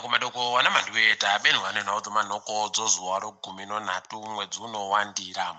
madoko wana Mhanduwe benu wane nawo manoko dzozuwa rogumi nonhatu mwedzi uno waNdira.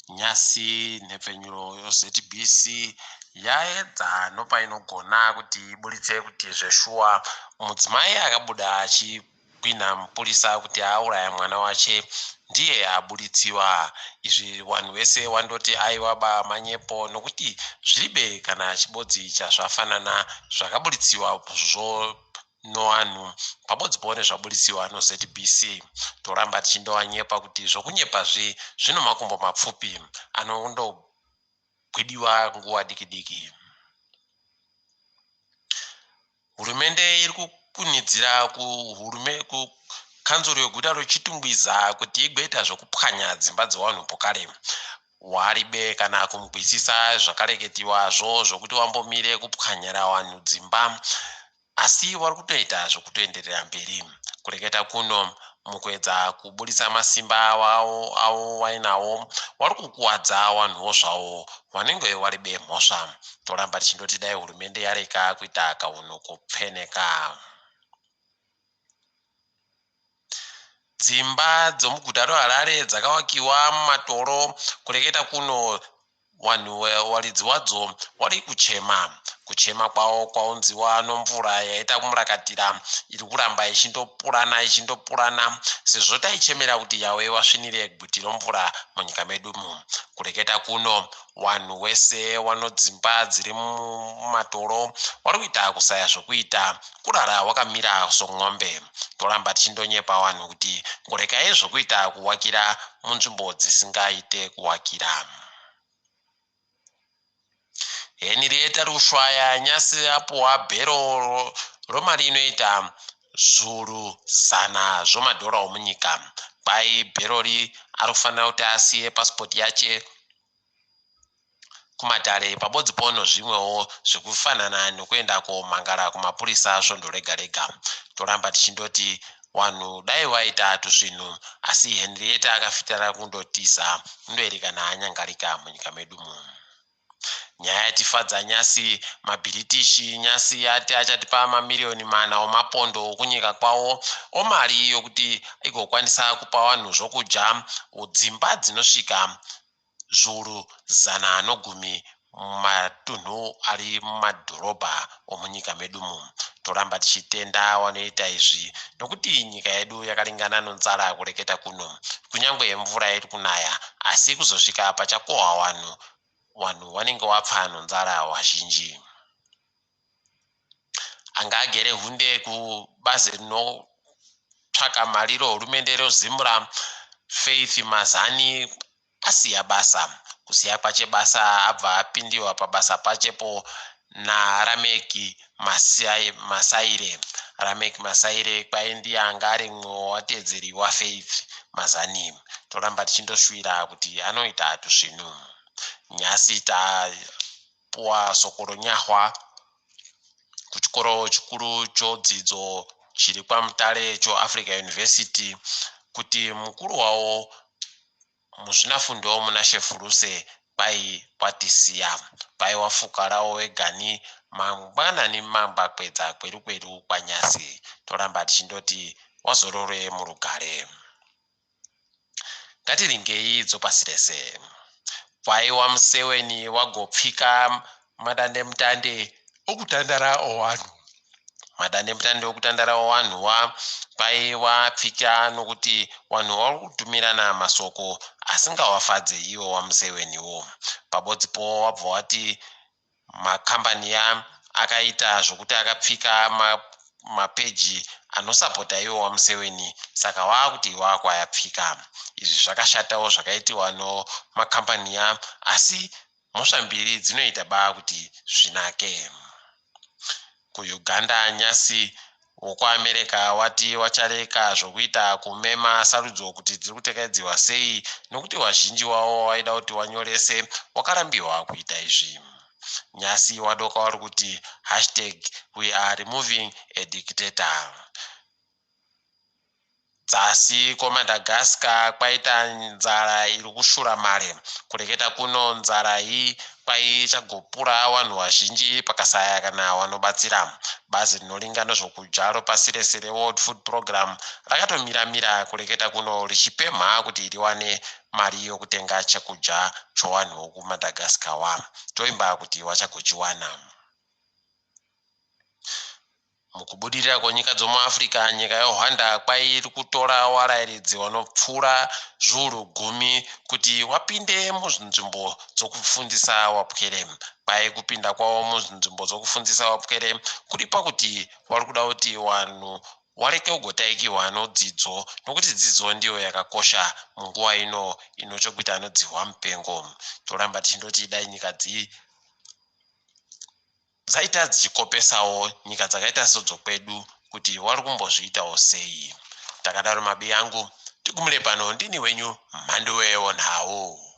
Nyasi nhepfenyuro yoZBC yaedza nopainogona kuti iburitse kuti zveshuwa mudzimai akabuda achigwinha mupurisa kuti auraya mwana wache ndiye aburitsiwa. Izvi vanhu vese wandoti aiwaba manyepo nokuti zviribe kana chibodzi chazvafanana zvakaburitsiwa zvo nowanhu pabodzi nezvaburitsiwa noZBC. Toramba tichindowanyepa kuti zvokunyepa zvino makumbo mapfupi anondogwidiwa nguva diki. Hurumende iri kukunidzira kukanzuro yeguta reChitungwiza kuti igoita zvokupwanya dzimba dzevanhu pokare. Waribe kana kumugwisisa zvakareketiwazvo zvokuti wambomire kupwanyira vanhu dzimba, asi wari kutoita zvokutoenderera mberi. Kureketa kuno mukuedza kuburitsa masimba avo wainawo wari kukuwadza vanhuwo zvavo vanenge waribe mhosva. Toramba tichindoti dai hurumende yareka kuita kauno kupfeneka. Dzimba dzomuguta reHarare dzakavakiwa mumatoro. Kureketa kuno vanhu waridzi wadzo wari kuchema kwavo kwaunziwa nomvura yaita kumurakatira iri kuramba ichindopurana sezvo taichemera kuti yawe wasvinire guti romvura munyika medumu. Kureketa kuno vanhu wese wanodzimba dziri mumatoro wari kuita kusaya zvokuita, kurara wakamira somwombe. Toramba tichindonyepa vanhu kuti ngorekai zvokuita kuwakira munzvimbo dzisingaite kuwakira. Henrietta Rushwaya nyasi apuwa bhero romari inoita zviuru 100 zvomadhora omunyika. Kwai bherori arikufanira kuti asiye pasipoti yache kumatare pabodzi zvimwewo zvekufanana nekuenda komhangara kumapurisa svondo rega. Toramba tichindoti vanhu dai waita tuzvinhu, asi Henrietta akafitara kundotiza kundoerekana anyangarika munyika medumu. Nyaya yatifadza nyasi mabhiritishi nyasi ati achatipa mamiliyoni 4 wemapondo okunyika kwawo omari yokuti igokwanisa kupa vanhu zvokudya dzimba dzinosvika zviuru 110 mumatunhu ari mumadhorobha omunyika medumu. Toramba tichitenda wanoita izvi nokuti nyika yedu yakaringana nenzara. Kureketa kuno kunyangwe mvura iri kunaya, asi kuzosvika pachakohwa vanhu vanenge wapfa nenzara wazhinji. Anga agere hunde kubazi rinotsvaka mari rehurumende rezimura Faith Mazani asiya basa. Kusiya kwache basa abva apindiwa pabasa pachepo naRameki Masaire kwai ndiye anga ari mumwe watedzeri waFaith Mazani. Toramba tichindosvira kuti anoita tuzvinhu. Nyasi tapuwa sokoro Nhau kuchikoro chikuru chodzidzo chiri kwaMutare choAfrica University kuti mukuru wawo muzvinafundo munashefuruse kwatisiya wafukarawo wegani mangwanani mambakwedza kweru kwanyasi. Toramba tichindoti wazorore murugare. Ngatiringei dzopasi rese. Kwaiwa Museveni wagopfika madandemutande okutandara owanhu. Madandemutande okutandara owanhu wapfika nokuti vanhu vari kutumirana masoko asingawafadze iwo waMuseveniwo. Pabodzipo wabva wati makambani akaita zvokuti akapfika mapeji anosapota iwo waMuseveni, saka waakuti waakwayapfika. Izvi zvakashatawo zvakaitiwa nomakambani asi mhosva mbiri dzinoita kuti zvinake. KuUganda nyasi wokuAmerika wati wachareka zvokuita kumema sarudzo kuti dziri kutekedzwa sei nokuti wazhinji wavo waida kuti wanyorese wakarambiwa kuita izvi. Nyasi wadoka wari kuti #WeAreRemoving a Dictator. Dzasi koMadagascar kwaita nzara iri kushura mare. Kureketa kuno nzara iyi kwai chagopura vanhu vazhinji pakasaya kana vanobatsira. Bazi rinolinga nezvokudya pasi rese reWorld Food Program rakatomira kureketa kuno richipemha kuti riwane mari yokutenga chekudya chowanhu wokuMadagascar toimba kuti vachagochiwana. Mukubudirira kwenyika dzomuAfrica, nyika yeRwanda kwai iri kutora varairidzi vanopfuura zviuru 10 kuti wapinde muzvinzvimbo dzokufundisa wapwere. Kwai kupinda kwavo muzvinzvimbo dzokufundisa wapwere kuri pakuti vari kuda kuti vanhu wareke kugotaikirwa nodzidzo, nokuti dzidzo ndiyo yakakosha munguva ino inochokuita nodzihwa mupengo. Toramba tichindoti dai nyika dzaita dzichikopesawo nyika dzakaita sedzokwedu kuti wari kumbozviitawo sei. Takadaro mabi yangu tigumire pano, ndini wenyu Mhanduwe WeNhau.